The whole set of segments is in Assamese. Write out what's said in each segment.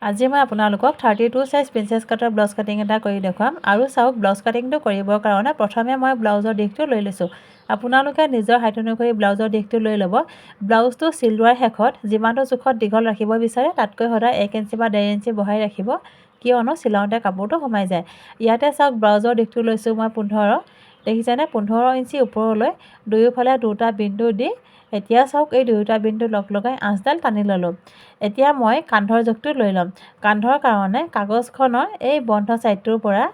আজি মই আপোনালোকক 32 সাইজ প্ৰিন্সেছ কাটৰ ব্লাউজ কাটিং এটা কৰি দেখুৱাম আৰু চাওক ব্লাউজ কাটিংটো কৰিবৰ কাৰণে প্ৰথমে মই ব্লাউজৰ দিশটো লৈ লৈছোঁ। আপোনালোকে নিজৰ হাইট অনুসৰি ব্লাউজৰ দিশটো লৈ ল'ব। ব্লাউজটো চিলোৱাৰ শেষত যিমানটো জোখত দীঘল ৰাখিব বিচাৰে তাতকৈ সদায় 1 ইঞ্চি বা 1.5 ইঞ্চি বঢ়াই ৰাখিব, কিয়নো চিলাওঁতে কাপোৰটো সোমাই যায়। ইয়াতে চাওক ব্লাউজৰ দিশটো লৈছোঁ মই 15, দেখিছেনে 15 ইঞ্চি ওপৰলৈ দুয়োফালে দুটা বিন্দু দি এতিয়া চাওক এই দুয়োটা বিন্দু লগ লগাই আঁচডাল টানি ল'লোঁ। এতিয়া মই কান্ধৰ জোখটো লৈ ল'ম। কান্ধৰ কাৰণে কাগজখনৰ এই বন্ধ ছাইডটোৰ পৰা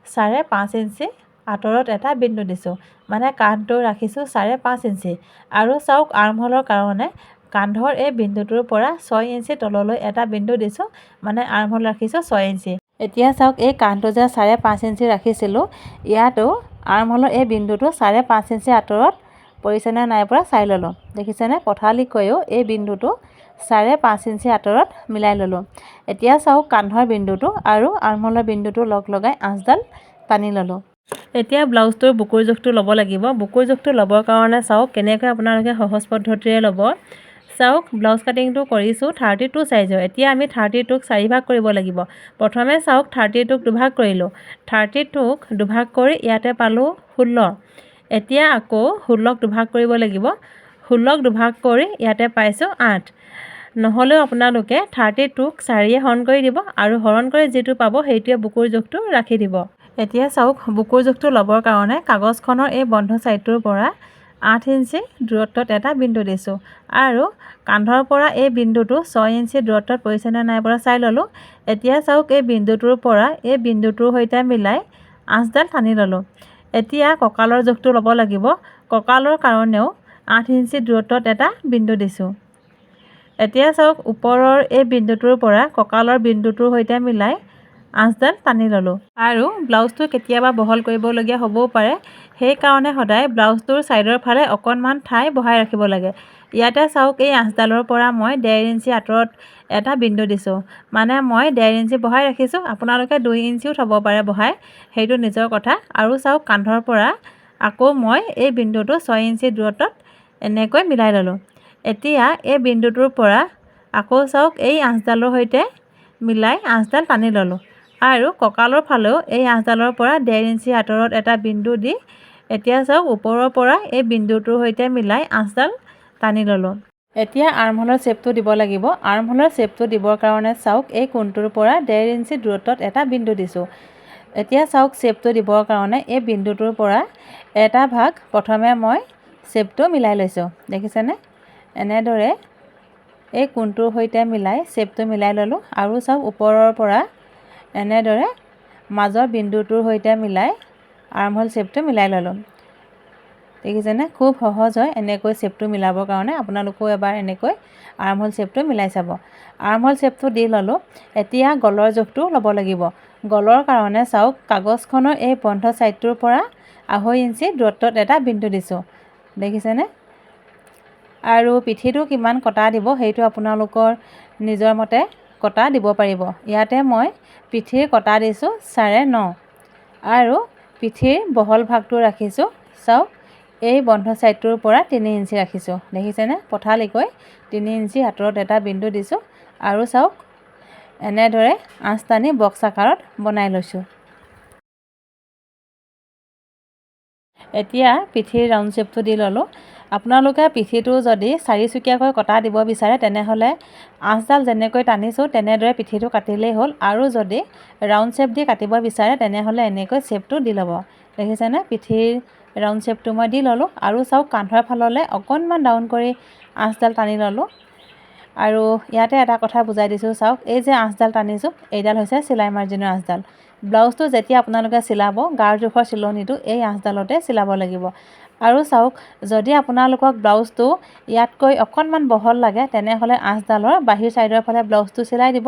5.5 ইঞ্চি আঁতৰত এটা বিন্দু দিছোঁ, মানে কান্ধটো ৰাখিছোঁ 5.5 ইঞ্চি। আৰু চাওক আৰ্মহোলৰ কাৰণে কান্ধৰ এই বিন্দুটোৰ পৰা 6 ইঞ্চি তললৈ এটা বিন্দু দিছোঁ, মানে আৰ্মহোল ৰাখিছোঁ 6 ইঞ্চি। এতিয়া চাওক এই কান্ধটো যে 5.5 ইঞ্চি ৰাখিছিলোঁ, ইয়াতো আৰ্মহোলৰ এই বিন্দুটো 5.5 ইঞ্চি আঁতৰত পৰিছেনে নাই পৰা চাই ল'লোঁ। দেখিছেনে পথালিকৈও এই বিন্দুটো 5.5 ইঞ্চি আঁতৰত মিলাই ল'লোঁ। এতিয়া চাওক কান্ধৰ বিন্দুটো আৰু আৰ্মহোলৰ বিন্দুটো লগ লগাই আঁচডাল টানি ল'লোঁ। এতিয়া ব্লাউজটোৰ বুকুৰ জোখটো ল'ব লাগিব। বুকুৰ জোখটো ল'বৰ কাৰণে চাওক কেনেকৈ আপোনালোকে সহজ পদ্ধতিৰে ল'ব। চাওক ব্লাউজ কাটিংটো কৰিছোঁ 32 সাইজৰ। এতিয়া আমি 32ক 4 ভাগ কৰিব লাগিব। প্ৰথমে চাওক 32ক দুভাগ কৰিলোঁ। 32ক দুভাগ কৰি ইয়াতে পালোঁ 16। এতিয়া আকৌ 16ক দুভাগ কৰিব লাগিব। 16ক দুভাগ কৰি ইয়াতে পাইছোঁ 8। নহ'লেও আপোনালোকে 32ক 4য়ে হৰণ কৰি দিব আৰু হৰণ কৰি যিটো পাব সেইটোৱে বুকুৰ জোখটো ৰাখি দিব। এতিয়া চাওক বুকুৰ জোখটো ল'বৰ কাৰণে কাগজখনৰ এই বন্ধ ছাইডটোৰ পৰা 8 ইঞ্চি দূৰত্বত এটা বিন্দু দিছোঁ আৰু কান্ধৰ পৰা এই বিন্দুটো 6 ইঞ্চি দূৰত্বত পৰিছেনে নাই পৰা চাই ল'লোঁ। এতিয়া চাওক এই বিন্দুটোৰ পৰা এই বিন্দুটোৰ সৈতে মিলাই আঁচডাল টানি ল'লোঁ। এতিয়া কঁকালৰ জোখটো ল'ব লাগিব। কঁকালৰ কাৰণেও 8 ইঞ্চি দূৰত্বত এটা বিন্দু দিছোঁ। এতিয়া চাওক ওপৰৰ এই বিন্দুটোৰ পৰা কঁকালৰ বিন্দুটোৰ সৈতে মিলাই আঁচডাল টানি ল'লোঁ। আৰু ব্লাউজটো কেতিয়াবা বহল কৰিবলগীয়া হ'বও পাৰে, সেইকাৰণে সদায় ব্লাউজটোৰ ছাইডৰ ফালে অকণমান ঠাই বঢ়াই ৰাখিব লাগে। ইয়াতে চাওক এই আঁচডালৰ পৰা মই 1.5 ইঞ্চি আঁতৰত এটা বিন্দু দিছোঁ, মানে মই 1.5 ইঞ্চি বঢ়াই ৰাখিছোঁ। আপোনালোকে 2 ইঞ্চিও থ'ব পাৰে বঢ়াই, সেইটো নিজৰ কথা। আৰু চাওক কান্ধৰ পৰা আকৌ মই এই বিন্দুটো 6 ইঞ্চি দূৰত্বত এনেকৈ মিলাই ল'লোঁ। এতিয়া এই বিন্দুটোৰ পৰা আকৌ চাওক এই আঁচডালৰ সৈতে মিলাই আঁচডাল টানি ল'লোঁ আৰু কঁকালৰ ফালেও এই আঁচডালৰ পৰা 1.5 ইঞ্চি আঁতৰত এটা বিন্দু দি এতিয়া চাওক ওপৰৰ পৰা এই বিন্দুটোৰ সৈতে মিলাই আঁচডাল টানি ল'লোঁ। এতিয়া আৰ্মহোলৰ শ্বেপটো দিব লাগিব। আৰ্মহোলৰ শ্বেপটো দিবৰ কাৰণে চাওক এই কোণটোৰ পৰা 1.5 ইঞ্চি দূৰত্বত এটা বিন্দু দিছোঁ। এতিয়া চাওক শ্বেপটো দিবৰ কাৰণে এই বিন্দুটোৰ পৰা এটা ভাগ প্ৰথমে মই শ্বেপটো মিলাই লৈছোঁ। দেখিছেনে এনেদৰে এই কোণটোৰ সৈতে মিলাই শ্বেপটো মিলাই ল'লোঁ আৰু চাওক ওপৰৰ পৰা এনেদৰে মাজৰ বিন্দুটোৰ সৈতে মিলাই আৰ্মহোল শ্বেপটো মিলাই ল'লোঁ। দেখিছেনে খুব সহজ হয় এনেকৈ শ্বেপটো মিলাবৰ কাৰণে। আপোনালোকেও এবাৰ এনেকৈ আৰ্মহোল শ্বেপটো মিলাই চাব। আৰ্মহোল শ্বেপটো দি ল'লোঁ। এতিয়া গলৰ জোখটো ল'ব লাগিব। গলৰ কাৰণে চাওক কাগজখনৰ এই বন্ধ ছাইডটোৰ পৰা 2.5 ইঞ্চি দূৰত্বত এটা বিন্দু দিছোঁ। দেখিছেনে আৰু পিঠিটো কিমান কটা দিব সেইটো আপোনালোকৰ নিজৰ মতে কটা দিব পাৰিব। ইয়াতে মই পিঠিৰ কটা দিছোঁ 9.5 আৰু পিঠিৰ বহল ভাগটো ৰাখিছোঁ চাওক এই বন্ধ ছাইডটোৰ পৰা 3 ইঞ্চি ৰাখিছোঁ। দেখিছেনে পথালিকৈ 3 ইঞ্চি আঁতৰত এটা বিন্দু দিছোঁ আৰু চাওক এনেদৰে আঁচ টানি বক্স আকাৰত বনাই লৈছোঁ। এতিয়া পিঠিৰ ৰাউণ্ড শ্বেপটো দি ল'লোঁ। আপোনালোকে পিঠিটো যদি 4চুকীয়াকৈ কটা দিব বিচাৰে তেনেহ'লে আঁচডাল যেনেকৈ টানিছোঁ তেনেদৰে পিঠিটো কাটিলেই হ'ল, আৰু যদি ৰাউণ্ড শ্বেপ দি কাটিব বিচাৰে তেনেহ'লে এনেকৈ শ্বেপটো দি ল'ব। দেখিছেনে পিঠিৰ ৰাউণ্ড শ্বেপটো মই দি ল'লোঁ আৰু চাওক কান্ধৰ ফাললৈ অকণমান ডাউন কৰি আঁচডাল টানি ল'লোঁ। আৰু ইয়াতে এটা কথা বুজাই দিছোঁ চাওক এই যে আঁচডাল টানিছোঁ এইডাল হৈছে চিলাই মাৰ্জিনৰ আঁচডাল। ব্লাউজটো যেতিয়া আপোনালোকে চিলাব গাৰ জোখৰ চিলনিটো এই আঁচডালতে চিলাব লাগিব। আৰু চাওক যদি আপোনালোকক ব্লাউজটো ইয়াতকৈ অকণমান বহল লাগে তেনেহ'লে আঁচডালৰ বাহিৰ ছাইডৰ ফালে ব্লাউজটো চিলাই দিব,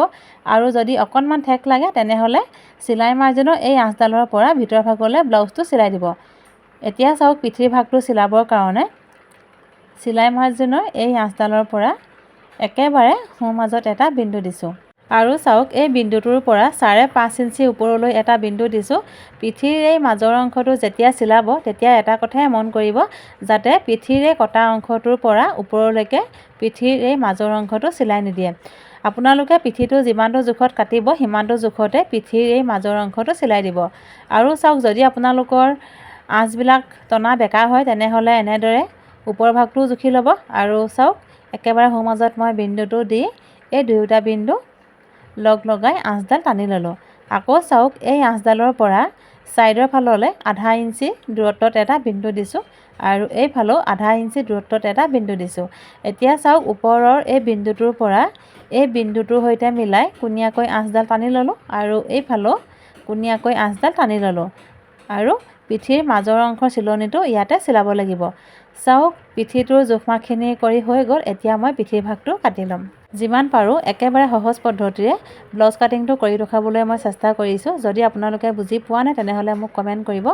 আৰু যদি অকণমান ঠেক লাগে তেনেহ'লে চিলাই মাৰ্জিনৰ এই আঁচডালৰ পৰা ভিতৰ ভাগলৈ ব্লাউজটো চিলাই দিব। এতিয়া চাওক পিঠিৰ ভাগটো চিলাবৰ কাৰণে চিলাই মাৰ্জিনৰ এই আঁচডালৰ পৰা একেবাৰে সোঁ মাজত এটা বিন্দু দিছোঁ আৰু চাওক এই বিন্দুটোৰ পৰা 5.5 ইঞ্চি ওপৰলৈ এটা বিন্দু দিছোঁ। পিঠিৰ এই মাজৰ অংশটো যেতিয়া চিলাব তেতিয়া এটা কথাই মন কৰিব যাতে পিঠিৰ এই কটা অংশটোৰ পৰা ওপৰলৈকে পিঠিৰ এই মাজৰ অংশটো চিলাই নিদিয়ে। আপোনালোকে পিঠিটো যিমানটো জোখত কাটিব সিমানটো জোখতে পিঠিৰ এই মাজৰ অংশটো চিলাই দিব। আৰু চাওক, যদি আপোনালোকৰ আঁচবিলাক টনা বেকা হয় তেনেহ'লে এনেদৰে ওপৰ ভাগটোও জুখি ল'ব। আৰু চাওক, একেবাৰে সোঁমাজত মই বিন্দুটো দি এই দুয়োটা বিন্দু লগ লগাই আঁচডাল টানি ল'লোঁ। আকৌ চাওক, এই আঁচডালৰ পৰা ছাইডৰ ফাললৈ আধা ইঞ্চি দূৰত্বত এটা বিন্দু দিছোঁ আৰু এইফালেও আধা ইঞ্চি দূৰত্বত এটা বিন্দু দিছোঁ। এতিয়া চাওক, ওপৰৰ এই বিন্দুটোৰ পৰা এই বিন্দুটোৰ সৈতে মিলাই কোণীয়াকৈ আঁচডাল টানি ল'লোঁ আৰু এইফালেও কোণীয়াকৈ আঁচডাল টানি ল'লোঁ আৰু পিঠিৰ মাজৰ অংশৰ চিলনিটো ইয়াতে চিলাব লাগিব। চাওক, পিঠিটোৰ জোখমাখখিনি কৰি হৈ গ'ল। এতিয়া মই পিঠিৰ ভাগটো কাটি ল'ম। যিমান পাৰোঁ একেবাৰে সহজ পদ্ধতিৰে ব্লাউজ কাটিংটো কৰি দেখুৱাবলৈ মই চেষ্টা কৰিছোঁ। যদি আপোনালোকে বুজি পোৱা নাই তেনেহ'লে মোক কমেণ্ট কৰিব,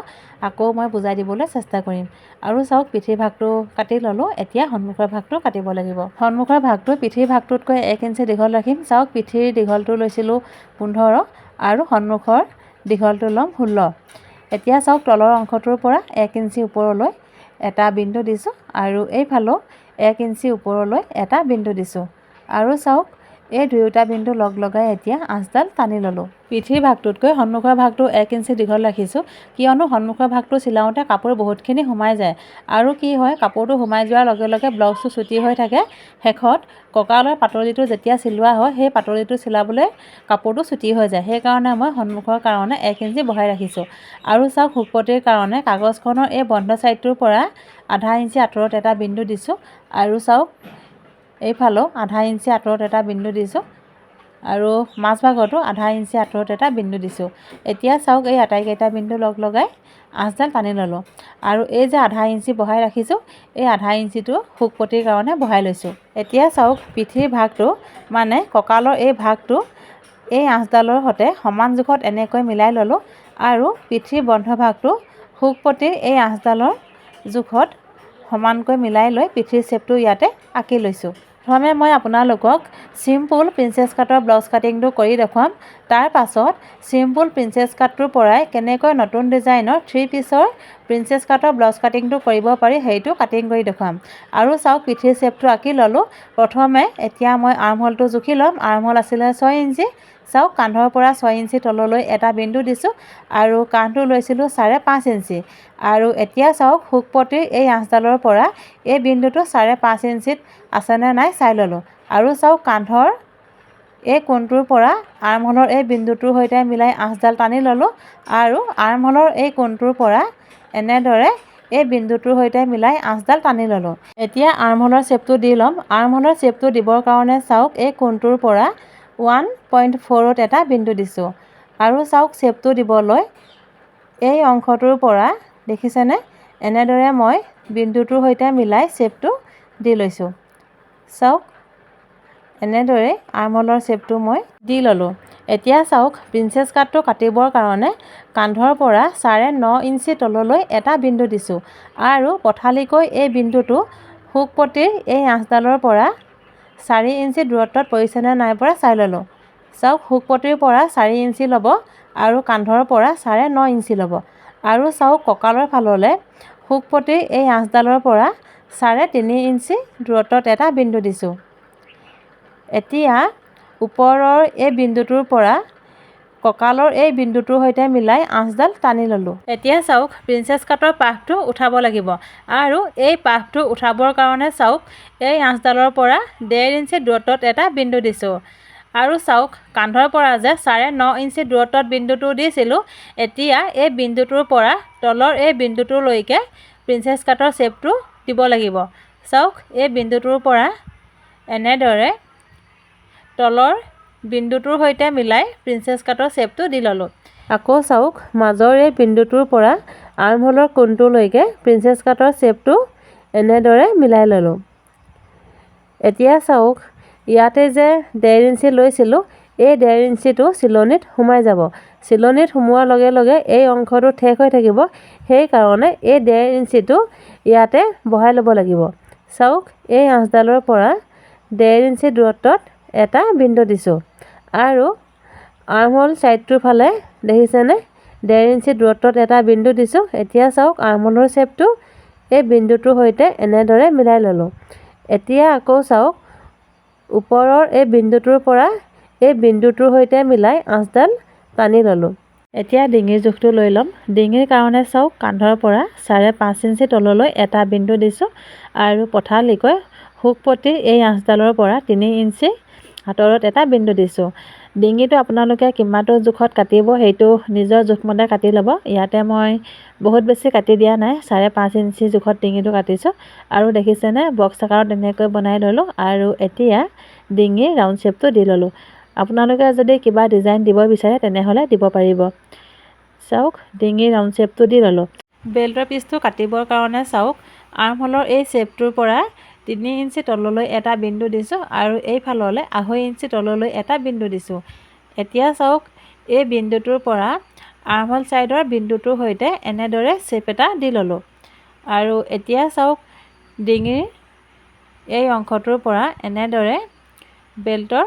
আকৌ মই বুজাই দিবলৈ চেষ্টা কৰিম। আৰু চাওক, পিঠিৰ ভাগটো কাটি ল'লোঁ। এতিয়া সন্মুখৰ ভাগটো কাটিব লাগিব। সন্মুখৰ ভাগটো পিঠিৰ ভাগটোতকৈ 1 ইঞ্চি দীঘল ৰাখিম। চাওক, পিঠিৰ দীঘলটো লৈছিলোঁ 15 আৰু সন্মুখৰ দীঘলটো ল'ম 16। এতিয়া চাওক, তলৰ অংশটোৰ পৰা 1 ইঞ্চি ওপৰলৈ এটা বিন্দু দিছোঁ আৰু এইফালেও 1 ইঞ্চি ওপৰলৈ এটা বিন্দু দিছোঁ। আৰু চাওক, এই দুয়োটা বিন্দু লগ লগাই এতিয়া আঁচডাল টানি ল'লোঁ। পিঠিৰ ভাগটোতকৈ সন্মুখৰ ভাগটো 1 ইঞ্চি দীঘল ৰাখিছোঁ, কিয়নো সন্মুখৰ ভাগটো চিলাওঁতে কাপোৰ বহুতখিনি সোমাই যায়। আৰু কি হয়, কাপোৰটো সোমাই যোৱাৰ লগে লগে ব্লাউজটো চুটি হৈ থাকে। শেষত কঁকালৰ পাতলিটো যেতিয়া চিলোৱা হয়, সেই পাতলিটো চিলাবলৈ কাপোৰটো চুটি হৈ যায়। সেইকাৰণে মই সন্মুখৰ কাৰণে 1 ইঞ্চি বঢ়াই ৰাখিছোঁ। আৰু চাওক, হুকপটিৰ কাৰণে কাগজখনৰ এই বন্ধ ছাইডটোৰ পৰা আধা ইঞ্চি আঁতৰত এটা বিন্দু দিছোঁ আৰু চাওক, এইফালেও আধা ইঞ্চি আঁতৰত এটা বিন্দু দিছোঁ আৰু মাজভাগতো আধা ইঞ্চি আঁতৰত এটা বিন্দু দিছোঁ। এতিয়া চাওক, এই আটাইকেইটা বিন্দু লগ লগাই আঁচডাল টানি ল'লোঁ আৰু এই যে আধা ইঞ্চি বঢ়াই ৰাখিছোঁ, এই আধা ইঞ্চিটো হুকপটিৰ কাৰণে বঢ়াই লৈছোঁ। এতিয়া চাওক, পিঠিৰ ভাগটো মানে কঁকালৰ এই ভাগটো এই আঁচডালৰ সৈতে সমান জোখত এনেকৈ মিলাই ল'লোঁ আৰু পিঠিৰ বন্ধ ভাগটো হুকপটিৰ এই আঁচডালৰ জোখত সমানকৈ মিলাই লৈ পিঠিৰ শ্বেপটো ইয়াতে আঁকি লৈছোঁ। প্ৰথমে মই আপোনালোকক চিম্পুল প্ৰিন্সেছ কাটৰ ব্লাউজ কাটিংটো কৰি দেখুৱাম। তাৰ পাছত চিম্পুল প্ৰিন্সেছ কাটটোৰ পৰাই কেনেকৈ নতুন ডিজাইনৰ 3 পিচৰ প্ৰিন্সেছ কাটৰ ব্লাউজ কাটিংটো কৰিব পাৰি সেইটো কাটিং কৰি দেখুৱাম। আৰু চাওক, পিঠিৰ শ্বেপটো আঁকি ল'লোঁ। প্ৰথমে এতিয়া মই আৰ্মহোলটো জুখি ল'ম। আৰ্মহোল আছিলে 6 ইঞ্চি। চাওক, কান্ধৰ পৰা 6 ইঞ্চি তললৈ এটা বিন্দু দিছোঁ আৰু কান্ধটো লৈছিলোঁ 5.5 ইঞ্চি। আৰু এতিয়া চাওক, হুকপটিৰ এই আঁচডালৰ পৰা এই বিন্দুটো 5.5 ইঞ্চিত আছেনে নাই চাই ল'লোঁ। আৰু চাওক, কান্ধৰ এই কোণটোৰ পৰা আৰ্মহোলৰ এই বিন্দুটোৰ সৈতে মিলাই আঁচডাল টানি ল'লোঁ আৰু আৰ্মহোলৰ এই কোণটোৰ পৰা এনেদৰে এই বিন্দুটোৰ সৈতে মিলাই আঁচডাল টানি ল'লোঁ। এতিয়া আৰ্মহোলৰ শ্বেপটো দি ল'ম। আৰ্মহোলৰ শ্বেপটো দিবৰ কাৰণে চাওক, এই কোণটোৰ পৰা 1.4ত এটা বিন্দু দিছোঁ আৰু চাওক, শ্বেপটো দিবলৈ এই অংশটোৰ পৰা দেখিছেনে, এনেদৰে মই বিন্দুটোৰ সৈতে মিলাই শ্বেপটো দি লৈছোঁ। চাওক, এনেদৰে আৰ্মহোলৰ শ্বেপটো মই দি ল'লোঁ। এতিয়া চাওক, প্ৰিন্সেছ কাটটো কাটিবৰ কাৰণে কান্ধৰ পৰা 9.5 ইঞ্চি তললৈ এটা বিন্দু দিছোঁ আৰু পথালিকৈ এই বিন্দুটো হুকপটিৰ এই আঁচডালৰ পৰা 4 ইঞ্চি দূৰত্বত পৰিছেনে নাই পৰা চাই ল'লোঁ। চাওক, হুকপটিৰ পৰা 4 ইঞ্চি ল'ব আৰু কান্ধৰ পৰা 9.5 ইঞ্চি ল'ব। আৰু চাওক, কঁকালৰ ফাললৈ হুকপটিৰ এই আঁচডালৰ পৰা 3.5 ইঞ্চি দূৰত্বত এটা বিন্দু দিছোঁ। এতিয়া ওপৰৰ এই বিন্দুটোৰ পৰা কঁকালৰ এই বিন্দুটোৰ সৈতে মিলাই আঁচডাল টানি ল'লোঁ। এতিয়া চাওক, প্ৰিন্সেছ কাটৰ পাহটো উঠাব লাগিব আৰু এই পাহটো উঠাবৰ কাৰণে চাওক, এই আঁচডালৰ পৰা 1.5 ইঞ্চি দূৰত্বত এটা বিন্দু দিছোঁ। আৰু চাওক, কান্ধৰ পৰা যে 9.5 ইঞ্চি দূৰত্বত বিন্দুটো দিছিলোঁ, এতিয়া এই বিন্দুটোৰ পৰা তলৰ এই বিন্দুটোলৈকে প্ৰিন্সেছ কাটৰ শ্বেপটো দিব লাগিব। চাওক, এই বিন্দুটোৰ পৰা এনেদৰে তলৰ বিন্দুটোৰ সৈতে মিলাই প্ৰিন্সেছ কাটৰ শ্বেপটো দি ল'লোঁ। আকৌ চাওক, মাজৰ এই বিন্দুটোৰ পৰা আৰ্মহোলৰ কোণটোলৈকে প্ৰিন্সেছ কাটৰ শ্বেপটো এনেদৰে মিলাই ল'লোঁ। এতিয়া চাওক, ইয়াতে যে 1.5 ইঞ্চি লৈছিলোঁ, এই 1.5 ইঞ্চিটো চিলনিত সোমাই যাব। চিলনিত সোমোৱাৰ লগে লগে এই অংশটো ঠেক হৈ থাকিব। সেইকাৰণে এই 1.5 ইঞ্চিটো ইয়াতে বঢ়াই ল'ব লাগিব। চাওক, এই আঁচডালৰ পৰা 1.5 ইঞ্চি দূৰত্বত এটা বিন্দু দিছোঁ আৰু আৰ্মহোল ছাইডটোৰ ফালে দেখিছেনে, 1.5 ইঞ্চি দূৰত্বত এটা বিন্দু দিছোঁ। এতিয়া চাওক, আৰ্মহোলৰ শ্বেপটো এই বিন্দুটোৰ সৈতে এনেদৰে মিলাই ল'লোঁ। এতিয়া আকৌ চাওক, ওপৰৰ এই বিন্দুটোৰ পৰা এই বিন্দুটোৰ সৈতে মিলাই আঁচডাল টানি ল'লোঁ। এতিয়া ডিঙিৰ জোখটো লৈ ল'ম। ডিঙিৰ কাৰণে চাওক কান্ধৰ পৰা 5.5 ইঞ্চি তললৈ এটা বিন্দু দিছোঁ আৰু পথালিকৈ শুকপতি এই আঁচডালৰ পৰা 3 ইঞ্চি আঁতৰত এটা বিন্দু দিছোঁ। ডিঙিটো আপোনালোকে কিমানটো জোখত কাটিব সেইটো নিজৰ জোখমতে কাটি ল'ব। ইয়াতে মই বহুত বেছি কাটি দিয়া নাই, 5.5 ইঞ্চি জোখত ডিঙিটো কাটিছোঁ আৰু দেখিছেনে বক্স আকাৰত এনেকৈ বনাই ল'লোঁ আৰু এতিয়া ডিঙিৰ ৰাউণ্ড শ্বেপটো দি ল'লোঁ। আপোনালোকে যদি কিবা ডিজাইন দিব বিচাৰে তেনেহ'লে দিব পাৰিব। চাওক ডিঙিৰ ৰাউণ্ড শ্বেপটো দি ল'লোঁ। বেল্টৰ পিচটো কাটিবৰ কাৰণে চাওক আৰ্মহোলৰ এই শ্বেপটোৰ পৰা 3 ইঞ্চি তললৈ এটা বিন্দু দিছোঁ আৰু এইফাললৈ 2.5 ইঞ্চি তললৈ এটা বিন্দু দিছোঁ। এতিয়া চাওক এই বিন্দুটোৰ পৰা আৰ্মহোল ছাইডৰ বিন্দুটোৰ সৈতে এনেদৰে শ্বেপ এটা দি ল'লোঁ আৰু এতিয়া চাওক ডিঙিৰ এই অংশটোৰ পৰা এনেদৰে বেল্টৰ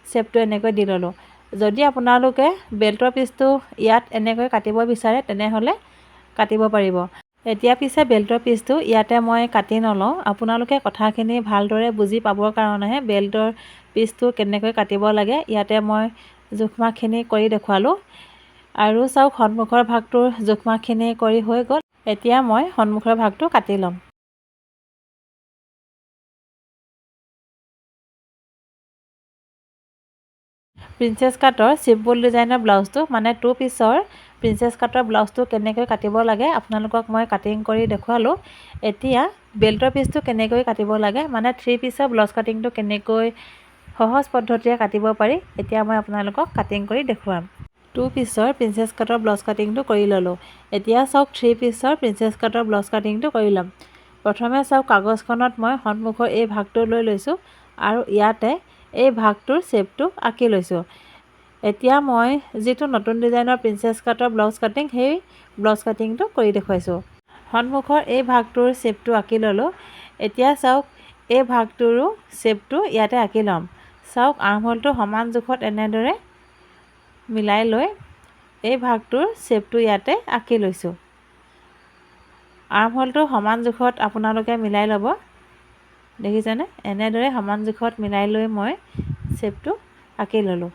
শ্বেপটো এনেকৈ দি ল'লোঁ। যদি আপোনালোকে বেল্টৰ পিচটো ইয়াত এনেকৈ কাটিব বিচাৰে তেনেহ'লে কাটিব পাৰিব। এতিয়া পিছে বেল্টৰ পিচটো ইয়াতে মই কাটি নলওঁ। আপোনালোকে কথাখিনি ভালদৰে বুজি পাবৰ কাৰণেহে বেল্টৰ পিচটো কেনেকৈ কাটিব লাগে ইয়াতে মই জোখমাখখিনি কৰি দেখুৱালোঁ। আৰু চাওক সন্মুখৰ ভাগটোৰ জোখমাখখিনি কৰি হৈ গ'ল। এতিয়া মই সন্মুখৰ ভাগটো কাটি ল'ম। প্ৰিন্সেছ কাটৰ চিম্পুল ডিজাইনৰ ব্লাউজটো মানে 2 পিচৰ প্ৰিন্সেছ কাটৰ ব্লাউজটো কেনেকৈ কাটিব লাগে আপোনালোকক মই কাটিং কৰি দেখুৱালোঁ। এতিয়া বেল্টৰ পিচটো কেনেকৈ কাটিব লাগে মানে 3 পিচৰ ব্লাউজ কাটিংটো কেনেকৈ সহজ পদ্ধতিৰে কাটিব পাৰি এতিয়া মই আপোনালোকক কাটিং কৰি দেখুৱাম। 2 পিচৰ প্ৰিন্সেছ কাটৰ ব্লাউজ কাটিংটো কৰি ল'লোঁ। এতিয়া চাওক 3 পিচৰ প্ৰিন্সেছ কাটৰ ব্লাউজ কাটিংটো কৰি ল'ম। প্ৰথমে চাওক কাগজখনত মই সন্মুখৰ এই ভাগটো লৈ লৈছোঁ আৰু ইয়াতে এই ভাগটোৰ শ্বেপটো আঁকি লৈছোঁ। এতিয়া মই যিটো নতুন ডিজাইনৰ প্ৰিন্সেছ কাটৰ ব্লাউজ কাটিং সেই ব্লাউজ কাটিংটো কৰি দেখুৱাইছোঁ। সন্মুখৰ এই ভাগটোৰ শ্বেপটো আঁকি ল'লোঁ। এতিয়া চাওক এই ভাগটোৰো শ্বেপটো ইয়াতে আঁকি ল'ম। চাওক আৰ্মহোলটো সমান জোখত এনেদৰে মিলাই লৈ এই ভাগটোৰ শ্বেপটো ইয়াতে আঁকি লৈছোঁ। আৰ্মহোলটো সমান জোখত আপোনালোকে মিলাই ল'ব। দেখিছেনে এনেদৰে সমান জোখত মিলাই লৈ মই শ্বেপটো আঁকি ল'লোঁ।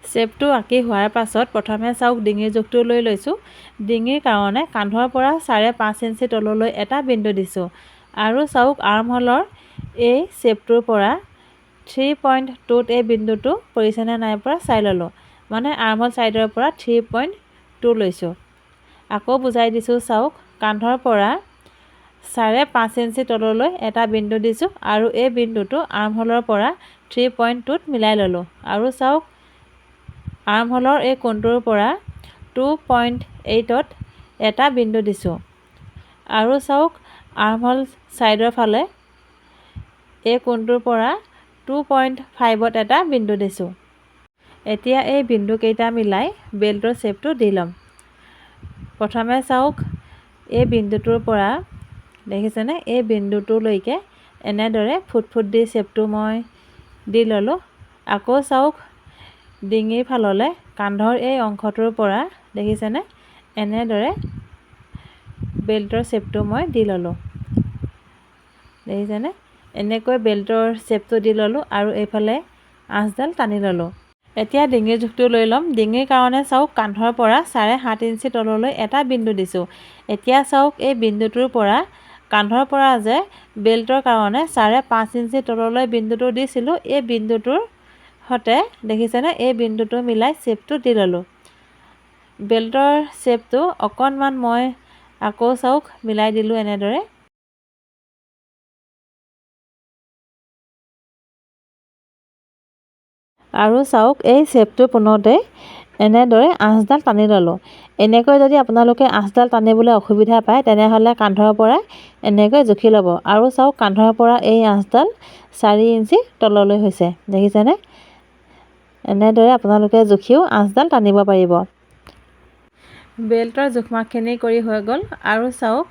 শ্বেপটো আঁকি হোৱাৰ পাছত প্ৰথমে চাওক ডিঙিৰ জোখটো লৈ লৈছোঁ। ডিঙিৰ কাৰণে কান্ধৰ পৰা 5.5 ইঞ্চি তললৈ এটা বিন্দু দিছোঁ আৰু চাওক আৰ্মহোলৰ এই শ্বেপটোৰ পৰা 3.2ত এই বিন্দুটো পৰিছেনে নাই পৰা চাই ল'লোঁ। মানে আৰ্মহোল ছাইডৰ পৰা 3.2 লৈছোঁ। আকৌ বুজাই দিছোঁ চাওক কান্ধৰ পৰা 5.5 ইঞ্চি তললৈ এটা বিন্দু দিছোঁ আৰু এই বিন্দুটো আৰ্মহোলৰ পৰা 3.2ত মিলাই ল'লোঁ আৰু চাওক আৰ্মহোলৰ এই কোণটোৰ পৰা 2.8ত এটা বিন্দু দিছোঁ আৰু চাওক আৰ্মহোল ছাইডৰ ফালে এই কোণটোৰ পৰা 2.5ত এটা বিন্দু দিছোঁ। এতিয়া এই বিন্দুকেইটা মিলাই বেল্টৰ শ্বেপটো দি ল'ম। প্ৰথমে চাওক এই বিন্দুটোৰ পৰা দেখিছেনে এই বিন্দুটোলৈকে এনেদৰে ফুট দি শ্বেপটো মই দি ল'লোঁ। আকৌ চাওক ডিঙিৰ ফাললৈ কান্ধৰ এই অংশটোৰ পৰা দেখিছেনে এনেদৰে বেল্টৰ শ্বেপটো মই দি ল'লোঁ। দেখিছেনে এনেকৈ বেল্টৰ শ্বেপটো দি ল'লোঁ আৰু এইফালে আঁচডাল টানি ল'লোঁ। এতিয়া ডিঙিৰ জোখটো লৈ ল'ম। ডিঙিৰ কাৰণে চাওক কান্ধৰ পৰা 7.5 ইঞ্চি তললৈ এটা বিন্দু দিছোঁ। এতিয়া চাওক এই বিন্দুটোৰ পৰা কান্ধৰ পৰা যে বেল্টৰ কাৰণে 5.5 ইঞ্চি তললৈ বিন্দুটো দিছিলোঁ এই বিন্দুটোৰ সৈতে দেখিছেনে এই বিন্দুটো মিলাই শ্বেপটো দি ল'লোঁ। বেল্টৰ শ্বেপটো অকণমান মই আকৌ চাওক মিলাই দিলোঁ এনেদৰে। আৰু চাওক এই শ্বেপটো পুনতে এনেদৰে আঁচডাল টানি ল'লোঁ। এনেকৈ যদি আপোনালোকে আঁচডাল টানিবলৈ অসুবিধা পায় তেনেহ'লে কান্ধৰ পৰা এনেকৈ জুখি ল'ব আৰু চাওক কান্ধৰ পৰা এই আঁচডাল 4 ইঞ্চি তললৈ হৈছে দেখিছেনে এনেদৰে আপোনালোকে জুখিও আঁচডাল টানিব পাৰিব। বেল্টৰ জোখমাখখিনি কৰি হৈ গ'ল আৰু চাওক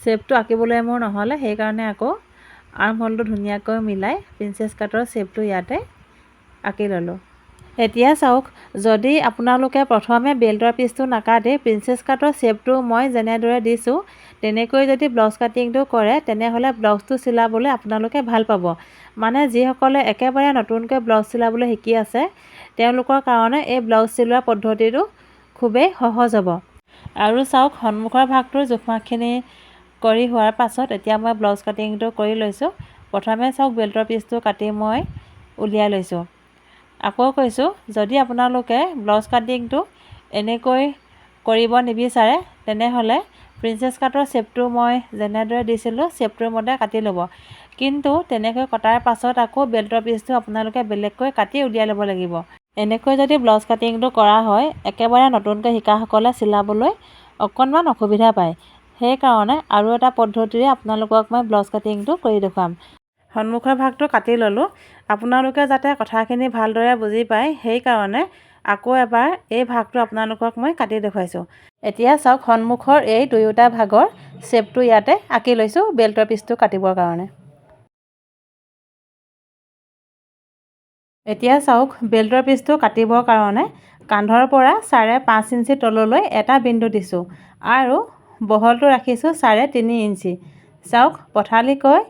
শ্বেপটো আঁকিবলৈ মোৰ নহ'লে সেইকাৰণে আকৌ আৰ্মহোলটো ধুনীয়াকৈ মিলাই প্ৰিন্সেছ কাটৰ শ্বেপটো ইয়াতে আঁকি ল'লোঁ। এতিয়া চাওক, যদি আপোনালোকে প্ৰথমে বেল্টৰ পিচটো নাকাটি প্ৰিন্সেছ কাটৰ শ্বেপটো মই যেনেদৰে দিছোঁ তেনেকৈ যদি ব্লাউজ কাটিংটো কৰে, তেনেহ'লে ব্লাউজটো চিলাবলৈ আপোনালোকে ভাল পাব। মানে যিসকলে একেবাৰে নতুনকৈ ব্লাউজ চিলাবলৈ শিকি আছে, তেওঁলোকৰ কাৰণে এই ব্লাউজ চিলোৱা পদ্ধতিটো খুবেই সহজ হ'ব। আৰু চাওক, সন্মুখৰ ভাগটোৰ জোখমাখখিনি কৰি হোৱাৰ পাছত এতিয়া মই ব্লাউজ কাটিংটো কৰি লৈছোঁ। প্ৰথমে চাওক, বেল্টৰ পিচটো কাটি মই উলিয়াই লৈছোঁ। আকৌ কৈছোঁ, যদি আপোনালোকে ব্লাউজ কাটিংটো এনেকৈ কৰিব নিবিচাৰে, তেনেহ'লে প্ৰিন্সেছ কাটৰ শ্বেপটো মই যেনেদৰে দিছিলোঁ শ্বেপটোৰ মতে কাটি ল'ব। কিন্তু তেনেকৈ কটাৰ পাছত আকৌ বেল্টৰ পিচটো আপোনালোকে বেলেগকৈ কাটি উলিয়াই ল'ব লাগিব। এনেকৈ যদি ব্লাউজ কাটিংটো কৰা হয়, একেবাৰে নতুনকৈ শিকাসকলে চিলাবলৈ অকণমান অসুবিধা পায়। সেইকাৰণে আৰু এটা পদ্ধতিৰে আপোনালোকক মই ব্লাউজ কাটিংটো কৰি দেখুৱাম। সন্মুখৰ ভাগটো কাটি ল'লোঁ। আপোনালোকে যাতে কথাখিনি ভালদৰে বুজি পায়, সেইকাৰণে আকৌ এবাৰ এই ভাগটো আপোনালোকক মই কাটি দেখুৱাইছোঁ। এতিয়া চাওক, সন্মুখৰ এই দুয়োটা ভাগৰ শ্বেপটো ইয়াতে আঁকি লৈছোঁ বেল্টৰ পিচটো কাটিবৰ কাৰণে। এতিয়া চাওক, বেল্টৰ পিচটো কাটিবৰ কাৰণে কান্ধৰ পৰা 5.5 ইঞ্চি তললৈ এটা বিন্দু দিছোঁ আৰু বহলটো ৰাখিছোঁ 3.5 ইঞ্চি। চাওক, পথালিকৈ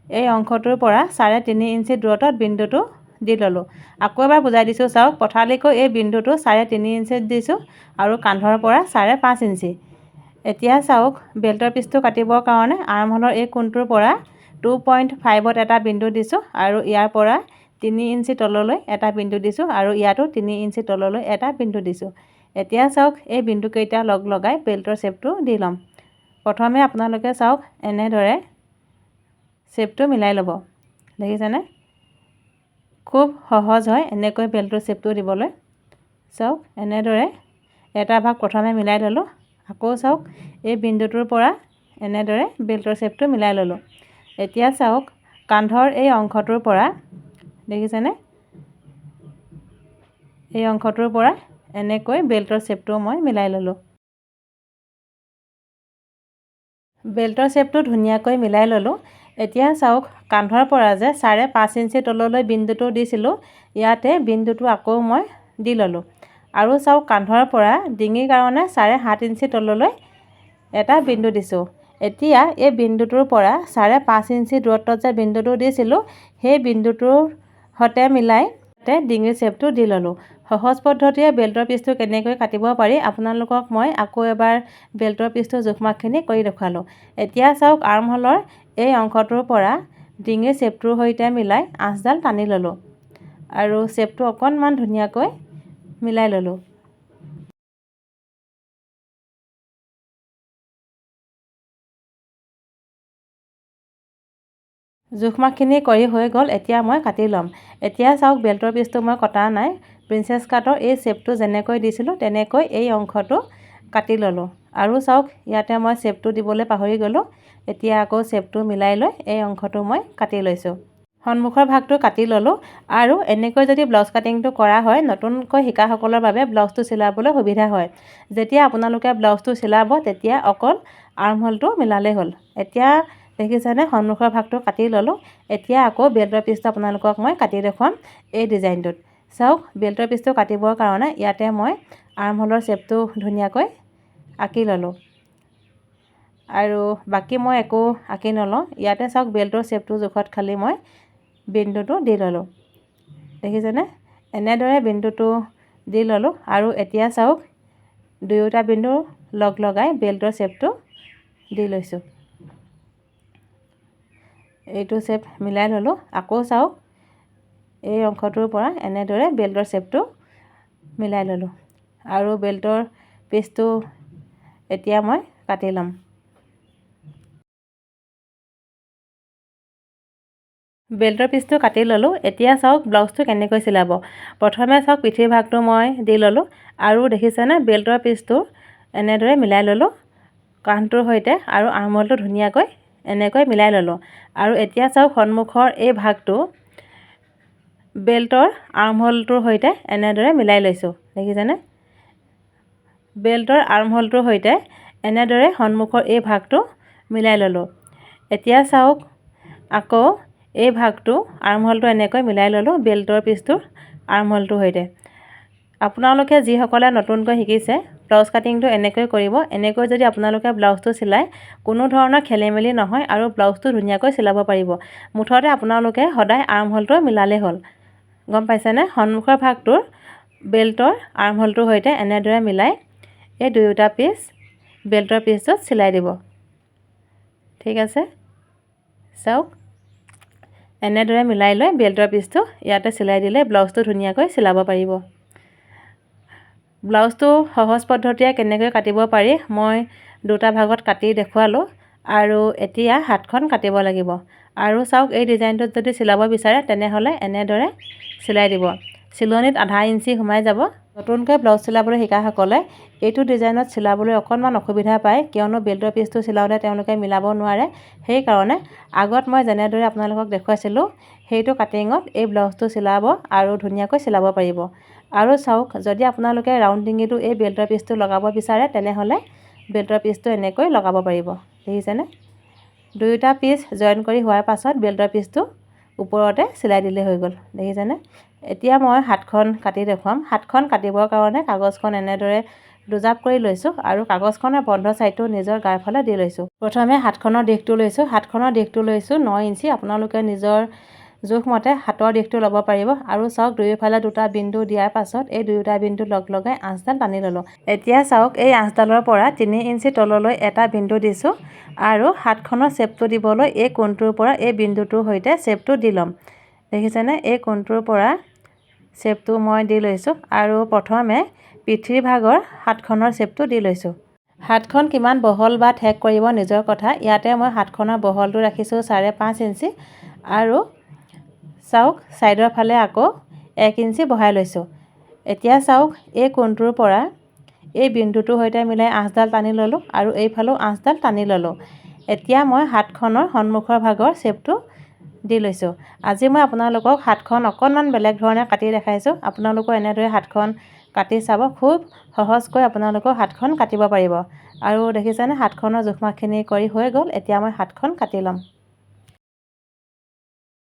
এই অংশটোৰ পৰা 3.5 ইঞ্চি দূৰত্বত বিন্দুটো দি ল'লোঁ। আকৌ এবাৰ বুজাই দিছোঁ, চাওক, পথালিকৈ এই বিন্দুটো 3.5 ইঞ্চিত দিছোঁ আৰু কান্ধৰ পৰা 5.5 ইঞ্চি। এতিয়া চাওক, বেল্টৰ পিচটো কাটিবৰ কাৰণে আৰ্মহোলৰ এই কোণটোৰ পৰা 2.5ত এটা বিন্দু দিছোঁ আৰু ইয়াৰ পৰা 3 ইঞ্চি তললৈ এটা বিন্দু দিছোঁ আৰু ইয়াতো 3 ইঞ্চি তললৈ এটা বিন্দু দিছোঁ। এতিয়া চাওক, এই বিন্দুকেইটা লগ লগাই বেল্টৰ শ্বেপটো দি ল'ম। প্ৰথমে আপোনালোকে চাওক, এনেদৰে শ্বেপটো মিলাই ল'ব। দেখিছেনে? খুব সহজ হয় এনেকৈ বেল্টৰ শ্বেপটো দিবলৈ। চাওক, এনেদৰে এটা ভাগ প্ৰথমে মিলাই ল'লোঁ। আকৌ চাওক, এই বিন্দুটোৰ পৰা এনেদৰে বেল্টৰ শ্বেপটো মিলাই ল'লোঁ। এতিয়া চাওক, কান্ধৰ এই অংশটোৰ পৰা, দেখিছেনে? এই অংশটোৰ পৰা এনেকৈ বেল্টৰ শ্বেপটো মই মিলাই ল'লোঁ। বেল্টৰ শ্বেপটো ধুনীয়াকৈ মিলাই ল'লোঁ। এতিয়া চাওক, কান্ধৰ পৰা যে 5.5 ইঞ্চি তললৈ বিন্দুটো দিছিলোঁ, ইয়াতে বিন্দুটো আকৌ মই দি ল'লোঁ। আৰু চাওক, কান্ধৰ পৰা ডিঙিৰ কাৰণে 7.5 ইঞ্চি তললৈ এটা বিন্দু দিছোঁ। এতিয়া এই বিন্দুটোৰ পৰা 5.5 ইঞ্চি দূৰত্বত যে বিন্দুটো দিছিলোঁ, সেই বিন্দুটোৰ সৈতে মিলাই ডিঙিৰ শ্বেপটো দি ল'লোঁ। সহজ পদ্ধতিৰে বেল্টৰ পিচটো কেনেকৈ কাটিব পাৰি আপোনালোকক মই আকৌ এবাৰ বেল্টৰ পিচটোৰ জোখমাখখিনি কৰি দেখুৱালোঁ। এতিয়া চাওক, আৰ্মহোলৰ এই অংশটোৰ পৰা ডিঙিৰ শ্বেপটোৰ সৈতে মিলাই আঁচডাল টানি ল'লোঁ আৰু শ্বেপটো অকণমান ধুনীয়াকৈ মিলাই ল'লোঁ। জোখমাখখিনি কৰি হৈ গ'ল। এতিয়া মই কাটি ল'ম। এতিয়া চাওক, বেল্টৰ পিচটো মই কটা নাই। প্ৰিন্সেছ কাটৰ এই শ্বেপটো যেনেকৈ দিছিলোঁ তেনেকৈ এই অংশটো কাটি ল'লোঁ। আৰু চাওক, ইয়াতে মই শ্বেপটো দিবলৈ পাহৰি গ'লোঁ। এতিয়া আকৌ শ্বেপটো মিলাই লৈ এই অংশটো মই কাটি লৈছোঁ। সন্মুখৰ ভাগটো কাটি ল'লোঁ। আৰু এনেকৈ যদি ব্লাউজ কাটিংটো কৰা হয়, নতুনকৈ শিকাসকলৰ বাবে ব্লাউজটো চিলাবলৈ সুবিধা হয়। যেতিয়া আপোনালোকে ব্লাউজটো চিলাব, তেতিয়া অকল আৰ্মহোলটো মিলালেই হ'ল। এতিয়া দেখিছেনে, সন্মুখৰ ভাগটো কাটি ল'লোঁ। এতিয়া আকৌ বেল্টৰ পিচটো আপোনালোকক মই কাটি দেখুৱাম এই ডিজাইনটোত। চাওক, বেল্টৰ পিচটো কাটিবৰ কাৰণে ইয়াতে মই আৰ্মহোলৰ শ্বেপটো ধুনীয়াকৈ আঁকি ল'লোঁ আৰু বাকী মই একো আঁকি নলওঁ। ইয়াতে চাওক, বেল্টৰ শ্বেপটোৰ জোখত খালি মই বিন্দুটো দি ল'লোঁ। দেখিছেনে? এনেদৰে বিন্দুটো দি ল'লোঁ আৰু এতিয়া চাওক, দুয়োটা বিন্দু লগ লগাই বেল্টৰ শ্বেপটো দি লৈছোঁ। এইটো শ্বেপ মিলাই ল'লোঁ। আকৌ চাওক, এই অংশটোৰ পৰা এনেদৰে বেল্টৰ শ্বেপটো মিলাই ল'লোঁ আৰু বেল্টৰ পিচটো এতিয়া মই কাটি ল'ম। বেল্টৰ পিচটো কাটি ল'লোঁ। এতিয়া চাওক, ব্লাউজটো কেনেকৈ চিলাব। প্ৰথমে চাওক, পিঠিৰ ভাগটো মই দি ল'লোঁ আৰু দেখিছেনে, বেল্টৰ পিচটো এনেদৰে মিলাই ল'লোঁ কান্ধটোৰ সৈতে আৰু আৰ্মহোলটো ধুনীয়াকৈ এনেকৈ মিলাই ল'লোঁ। আৰু এতিয়া চাওক, সন্মুখৰ এই ভাগটো বেল্টৰ আৰ্মহোলটোৰ সৈতে এনেদৰে মিলাই লৈছোঁ। দেখিছেনে? বেল্টৰ আৰ্মহোলটোৰ সৈতে এনেদৰে সন্মুখৰ এই ভাগটো মিলাই ল'লোঁ। এতিয়া চাওক, আকৌ এই ভাগটো আৰ্মহোলটো এনেকৈ মিলাই ল'লোঁ বেল্টৰ পিচটোৰ আৰ্মহোলটোৰ সৈতে। আপোনালোকে যিসকলে নতুনকৈ শিকিছে ব্লাউজ কাটিংটো এনেকৈ কৰিব। এনেকৈ যদি আপোনালোকে ব্লাউজটো চিলায় কোনো ধৰণৰ খেলিমেলি নহয় আৰু ব্লাউজটো ধুনীয়াকৈ চিলাব পাৰিব। মুঠতে আপোনালোকে সদায় আৰ্মহোলটো মিলালেই হ'ল। গম পাইছেনে? সন্মুখৰ ভাগটোৰ বেল্টৰ আৰ্মহোলটোৰ সৈতে এনেদৰে মিলাই এই দুয়োটা পিচ বেল্টৰ পিচটোত চিলাই দিব। ঠিক আছে, চাওক এনেদৰে মিলাই লৈ বেল্টৰ পিচটো ইয়াতে চিলাই দিলে ব্লাউজটো ধুনীয়াকৈ চিলাব পাৰিব। ব্লাউজটো সহজ পদ্ধতিৰে কেনেকৈ কাটিব পাৰি মই দুটা ভাগত কাটি দেখুৱালোঁ আৰু এতিয়া হাতখন কাটিব লাগিব। আৰু চাওক এই ডিজাইনটোত যদি চিলাব বিচাৰে তেনেহ'লে এনেদৰে চিলাই দিব। চিলনিত আধা ইঞ্চি সোমাই যাব। নতুনকৈ ব্লাউজ চিলাবলৈ শিকাসকলে এইটো ডিজাইনত চিলাবলৈ অকণমান অসুবিধা পায়, কিয়নো বেল্টৰ পিচটো চিলাওঁতে তেওঁলোকে মিলাব নোৱাৰে। সেইকাৰণে আগত মই যেনেদৰে আপোনালোকক দেখুৱাইছিলোঁ সেইটো কাটিঙত এই ব্লাউজটো চিলাব আৰু ধুনীয়াকৈ চিলাব পাৰিব। আৰু চাওক যদি আপোনালোকে ৰাউণ্ড ডিঙিটো এই বেল্টৰ পিচটো লগাব বিচাৰে তেনেহ'লে বেল্টৰ পিচটো এনেকৈ লগাব পাৰিব। দেখিছেনে? দুয়োটা পিচ জইন কৰি হোৱাৰ পাছত বেল্টৰ পিচটো ওপৰতে চিলাই দিলে হৈ গ'ল। দেখিছেনে? এতিয়া মই হাতখন কাটি দেখুৱাম। হাতখন কাটিবৰ কাৰণে কাগজখন এনেদৰে দুজাপ কৰি লৈছোঁ আৰু কাগজখনৰ বন্ধ ছাইডটো নিজৰ গাৰ ফালে দি লৈছোঁ। প্ৰথমে হাতখনৰ দিশটো লৈছোঁ। হাতখনৰ দিশটো লৈছোঁ 9 ইঞ্চি। আপোনালোকে নিজৰ জোখমতে হাতৰ দিশটো ল'ব পাৰিব। আৰু চাওক দুয়োফালে দুটা বিন্দু দিয়াৰ পাছত এই দুয়োটা বিন্দু লগ লগাই আঁচডাল টানি ল'লোঁ। এতিয়া চাওক এই আঁচডালৰ পৰা 3 ইঞ্চি তললৈ এটা বিন্দু দিছোঁ আৰু হাতখনৰ শ্বেপটো দিবলৈ এই কোণটোৰ পৰা এই বিন্দুটোৰ সৈতে শ্বেপটো দি ল'ম। দেখিছেনে? এই কোণটোৰ পৰা শ্বেপটো মই দি লৈছোঁ আৰু প্ৰথমে পিঠিৰ ভাগৰ হাতখনৰ শ্বেপটো দি লৈছোঁ। হাতখন কিমান বহল বা ঠেক কৰিব নিজৰ কথা। ইয়াতে মই হাতখনৰ বহলটো ৰাখিছোঁ 5.5 ইঞ্চি আৰু চাওক ছাইডৰ ফালে আকৌ 1 ইঞ্চি বহাই লৈছোঁ। এতিয়া চাওক এই কোণটোৰ পৰা এই বিন্দুটোৰ সৈতে মিলাই আঁচডাল টানি ল'লোঁ আৰু এইফালেও আঁচডাল টানি ল'লোঁ। এতিয়া মই হাতখনৰ সন্মুখৰ ভাগৰ শ্বেপটো দি লৈছোঁ। আজি মই আপোনালোকক হাতখন অকণমান বেলেগ ধৰণে কাটি দেখাইছোঁ। আপোনালোকৰ এনেদৰে হাতখন কাটি চাব, খুব সহজকৈ আপোনালোকৰ হাতখন কাটিব পাৰিব। আৰু দেখিছেনে হাতখনৰ জোখমাখখিনি কৰি হৈ গ'ল। এতিয়া মই হাতখন কাটি ল'ম।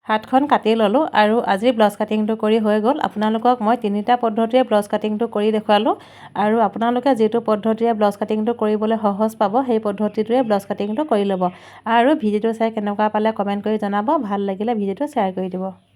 হাতখন কাটি ল'লোঁ আৰু আজিৰ ব্লাউজ কাটিংটো কৰি হৈ গ'ল। আপোনালোকক মই 3টা পদ্ধতিৰে ব্লাউজ কাটিংটো কৰি দেখুৱালোঁ আৰু আপোনালোকে যিটো পদ্ধতিৰে ব্লাউজ কাটিংটো কৰিবলৈ সহজ পাব সেই পদ্ধতিটোৰে ব্লাউজ কাটিংটো কৰি ল'ব। আৰু ভিডিঅ'টো চাই কেনেকুৱা পালে কমেণ্ট কৰি জনাব। ভাল লাগিলে ভিডিঅ'টো শ্বেয়াৰ কৰি দিব।